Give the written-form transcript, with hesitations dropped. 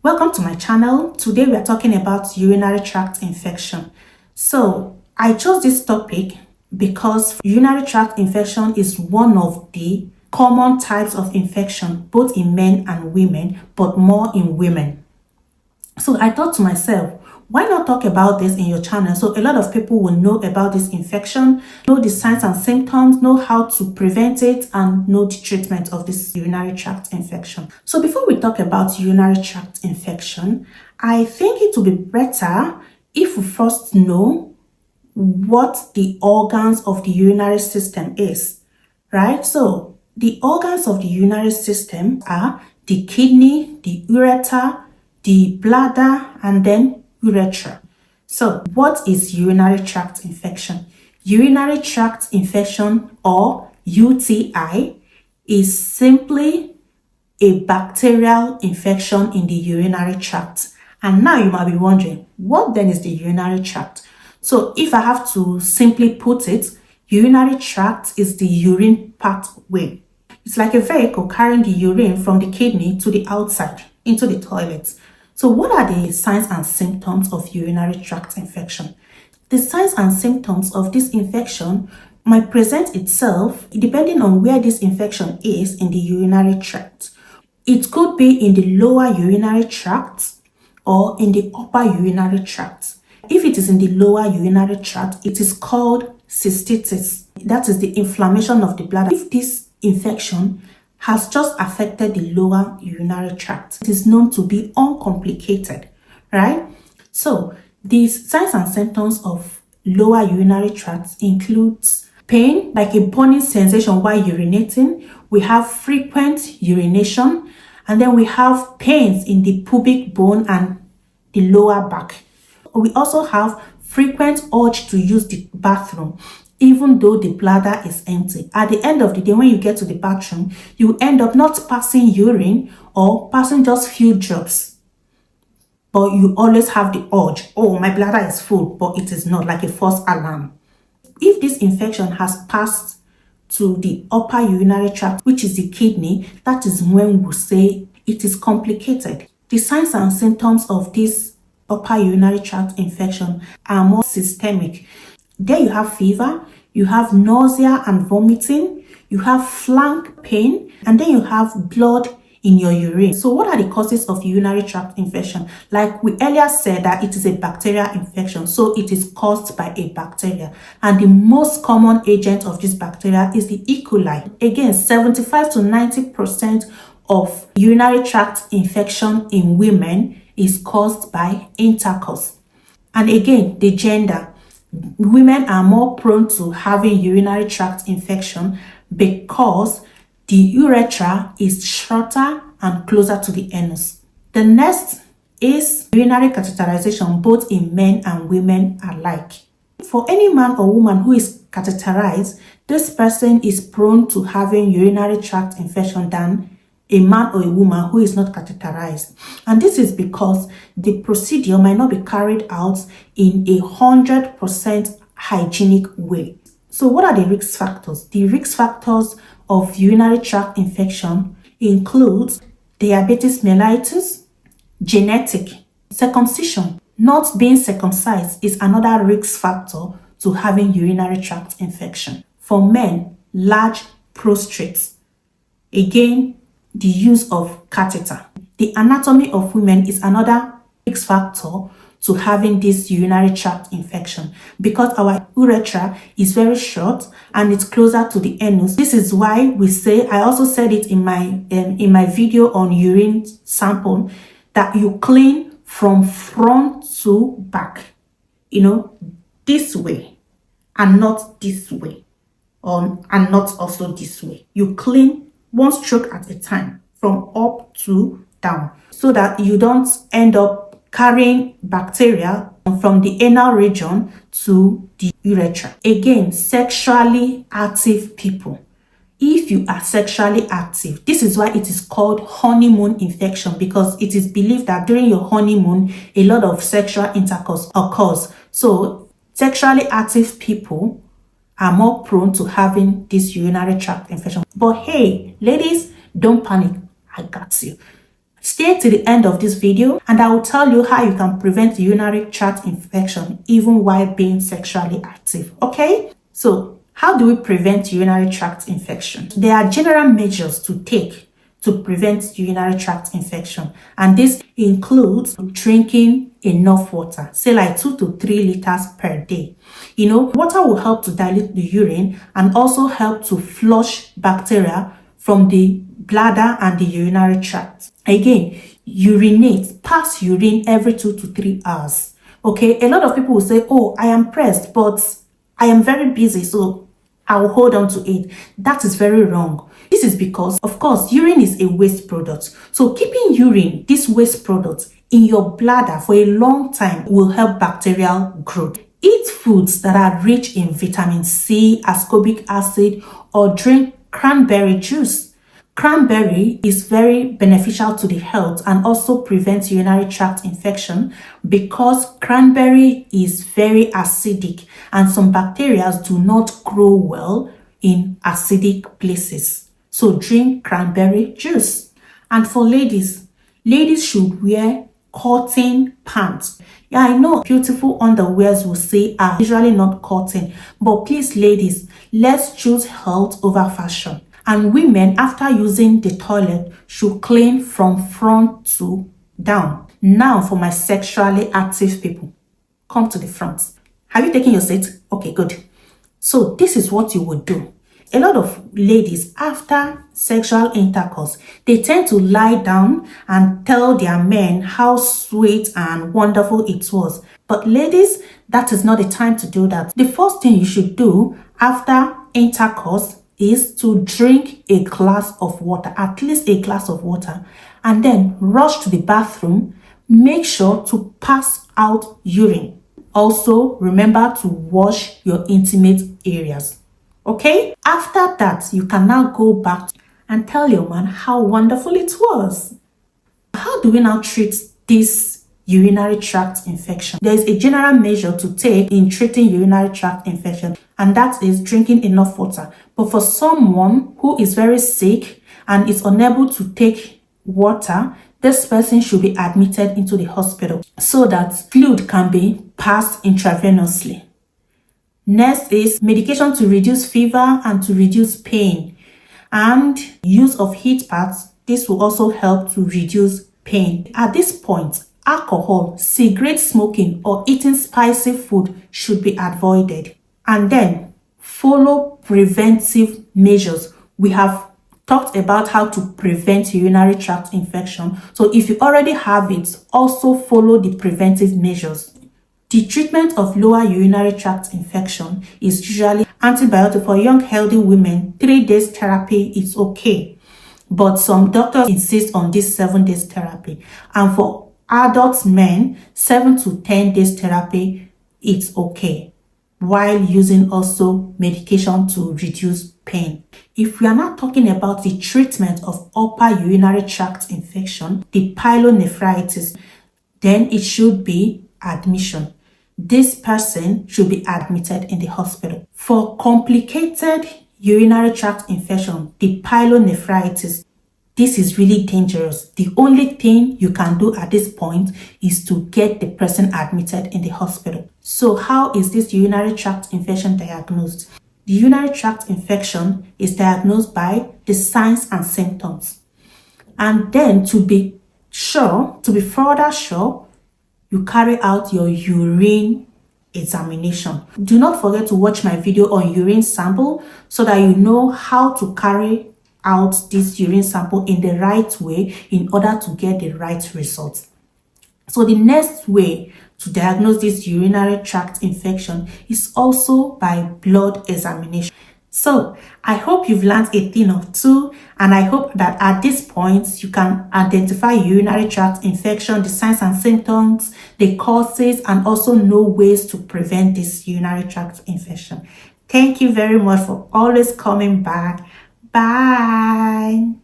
Welcome to my channel. Today we are talking about urinary tract infection. So I chose this topic because urinary tract infection is one of the common types of infection both in men and women, but more in women. So I thought to myself, why not talk about this in your channel so a lot of people will know about this infection, know the signs and symptoms, know how to prevent it, and know the treatment of this urinary tract infection. So before we talk about urinary tract infection, I think it would be better if we first know what the organs of the urinary system is, right? So the organs of the urinary system are the kidney, the ureter, the bladder, and then urethra. So what is urinary tract infection? Urinary tract infection, or UTI, is simply a bacterial infection in the urinary tract. And now you might be wondering, what then is the urinary tract? So if I have to simply put it, urinary tract is the urine pathway. It's like a vehicle carrying the urine from the kidney to the outside into the toilet. So what are the signs and symptoms of urinary tract infection? The signs and symptoms of this infection might present itself depending on where this infection is in the urinary tract. It could be in the lower urinary tract or in the upper urinary tract. If it is in the lower urinary tract, it is called cystitis. That is the inflammation of the bladder. If this infection has just affected the lower urinary tract, it is known to be uncomplicated, right? So these signs and symptoms of lower urinary tract includes pain, like a burning sensation while urinating. We have frequent urination, and then we have pains in the pubic bone and the lower back. We also have frequent urge to use the bathroom, even though the bladder is empty. At the end of the day, when you get to the bathroom, you end up not passing urine or passing just few drops. But you always have the urge, oh, my bladder is full, but it is not, like a false alarm. If this infection has passed to the upper urinary tract, which is the kidney, that is when we say it is complicated. The signs and symptoms of this upper urinary tract infection are more systemic. There you have fever, you have nausea and vomiting, you have flank pain, and then you have blood in your urine. So what are the causes of urinary tract infection? Like we earlier said that it is a bacterial infection, so it is caused by a bacteria. And the most common agent of this bacteria is the E. coli. Again, 75 to 90% of urinary tract infection in women is caused by intercourse. And again, the gender. Women are more prone to having urinary tract infection because the urethra is shorter and closer to the anus. The next is urinary catheterization, both in men and women alike. For any man or woman who is catheterized, this person is prone to having urinary tract infection than a man or a woman who is not catheterized. And this is because the procedure might not be carried out in a 100% hygienic way. So what are the risk factors? The risk factors of urinary tract infection include diabetes mellitus, genetic, circumcision. Not being circumcised is another risk factor to having urinary tract infection. For men, large prostates. Again, the use of catheter. The anatomy of women is another risk factor to having this urinary tract infection because our urethra is very short and it's closer to the anus. This is why we say, I also said it in my video on urine sample, that you clean from front to back, this way and not this way, and not also this way. You clean one stroke at a time from up to down so that you don't end up carrying bacteria from the anal region to the urethra. Again, sexually active people. If you are sexually active, this is why it is called honeymoon infection, because it is believed that during your honeymoon, a lot of sexual intercourse occurs. So sexually active people are more prone to having this urinary tract infection. But hey, ladies, don't panic. I got you. Stay to the end of this video and I will tell you how you can prevent urinary tract infection even while being sexually active. Okay? So, how do we prevent urinary tract infection? There are general measures to take to prevent urinary tract infection, and this includes drinking enough water, say like 2 to 3 liters per day. Water will help to dilute the urine and also help to flush bacteria from the bladder and the urinary tract. Again, urinate, pass urine every 2 to 3 hours. Okay, a lot of people will say, oh, I am pressed, but I am very busy, so I will hold on to it. That is very wrong. This is because, of course, urine is a waste product. So keeping urine, this waste product, in your bladder for a long time will help bacterial growth. Eat foods that are rich in vitamin C, ascorbic acid, or drink cranberry juice. Cranberry is very beneficial to the health and also prevents urinary tract infection because cranberry is very acidic and some bacteria do not grow well in acidic places. So drink cranberry juice. And for ladies should wear cotton pants. Yeah, I know beautiful underwears will say are usually not cotton, but please ladies, let's choose health over fashion. And women, after using the toilet, should clean from front to down. Now for my sexually active people, come to the front. Have you taken your seat? Okay, good. So this is what you would do. A lot of ladies, after sexual intercourse, they tend to lie down and tell their men how sweet and wonderful it was. But ladies, that is not the time to do that. The first thing you should do after intercourse is to drink a glass of water, at least a glass of water, and then rush to the bathroom. Make sure to pass out urine. Also, remember to wash your intimate areas. Okay? After that, you can now go back and tell your man how wonderful it was. How do we now treat this urinary tract infection? There is a general measure to take in treating urinary tract infection, and that is drinking enough water. But for someone who is very sick and is unable to take water, this person should be admitted into the hospital so that fluid can be passed intravenously. Next is medication to reduce fever and to reduce pain, and use of heat pads. This will also help to reduce pain. At this point, alcohol, cigarette smoking, or eating spicy food should be avoided. And then follow preventive measures. We have talked about how to prevent urinary tract infection. So if you already have it, also follow the preventive measures. The treatment of lower urinary tract infection is usually antibiotic. For young healthy women, 3 days therapy is okay. But some doctors insist on this 7 days therapy. And for adult men, 7 to 10 days therapy is okay, while using also medication to reduce pain. If we are not talking about the treatment of upper urinary tract infection, the pyelonephritis, then it should be admission. This person should be admitted in the hospital. For complicated urinary tract infection, the pyelonephritis, this is really dangerous. The only thing you can do at this point is to get the person admitted in the hospital. So how is this urinary tract infection diagnosed? The urinary tract infection is diagnosed by the signs and symptoms. And then to be further sure, you carry out your urine examination. Do not forget to watch my video on urine sample so that you know how to carry out this urine sample in the right way in order to get the right results. So the next way to diagnose this urinary tract infection is also by blood examination. So I hope you've learned a thing or two, and I hope that at this point you can identify urinary tract infection, the signs and symptoms, the causes, and also know ways to prevent this urinary tract infection. Thank you very much for always coming back. Bye.